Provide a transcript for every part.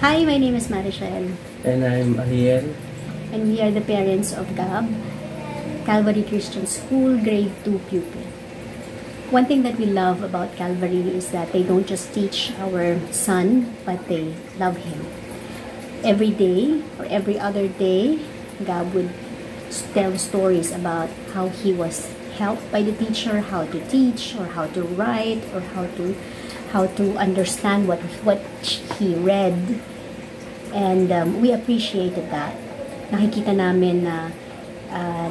Hi, my name is Marichelle. And I'm Ariel. And we are the parents of Gab, Calvary Christian School, grade 2 pupil. One thing that we love about Calvary is that they don't just teach our son, but they love him. Every day or every other day, Gab would tell stories about how he was helped by the teacher, how to teach or how to write or how to understand what he read. And we appreciated that. Nakikita namin na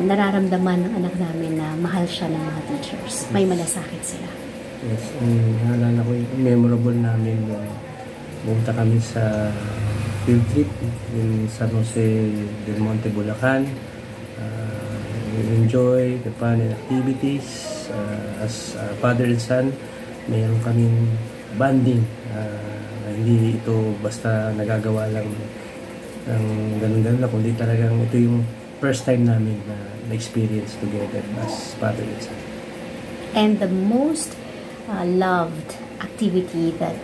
nararamdaman ng anak namin na mahal siya ng mga teachers. May malasakit sila. Yes, naalala ko yung memorable namin nung pumunta kami sa field trip in San Jose del Monte, Bulacan. We enjoy the fun and activities as father and son. Mayroon kaming bonding. Hindi ito basta nagagawa lang ng ganun-ganun na, kundi talagang ito yung first time namin na na-experience together as father and son. And the most loved activity that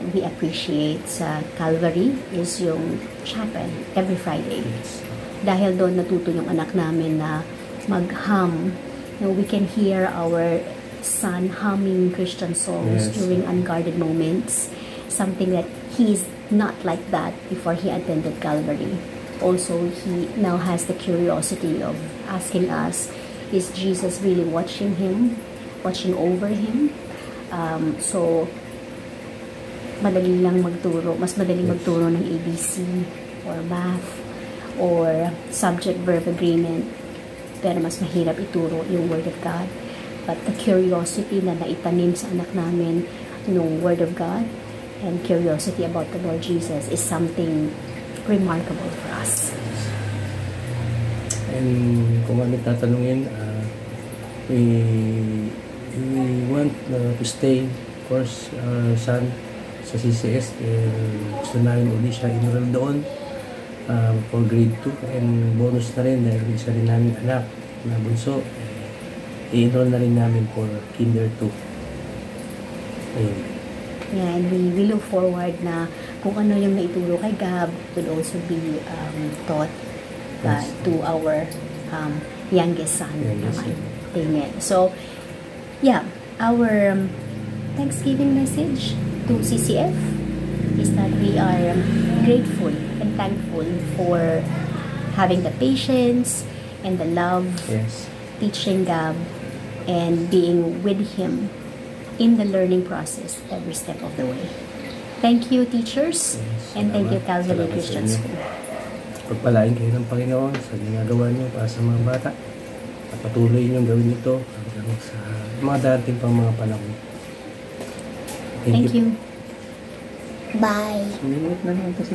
we appreciate sa Calvary is yung chapel every Friday. Yes. Dahil doon natuto yung anak namin na mag-hum. We can hear our son humming Christian songs during unguarded moments. Something that he's not like that before he attended Calvary. Also, he now has the curiosity of asking us, is Jesus really watching him? Watching over him? So, madali lang magturo. Mas madaling magturo ng ABC or math or subject-verb agreement. Pero mas mahirap ituro yung Word of God. But the curiosity na naitanim sa anak namin ng Word of God and curiosity about the Lord Jesus is something remarkable for us. And kung ano tatanungin, we want to stay, of course, our son sa CCS. Gusto namin uli siya enroll doon for grade 2. And bonus na rin dahil isa rin namin anak na bunso. I-enroll na rin namin for kinder 2. Ayun. Yeah, and we look forward na kung ano yung naituro kay Gab would also be taught to our youngest son naman. Amen. So, yeah, our Thanksgiving message to CCF is that we are grateful and thankful for having the patience and the love, teaching Gab, and being with him in the learning process every step of the way. Thank you, teachers, and thank you, Calvary Christian School. Pagpalain kayo ng Panginoon sa ginagawa niyo para sa mga bata at patuloy niyong gawin ito hanggang sa mga darating pang mga panahon. Thank you. Bye. Minute na lang kasi.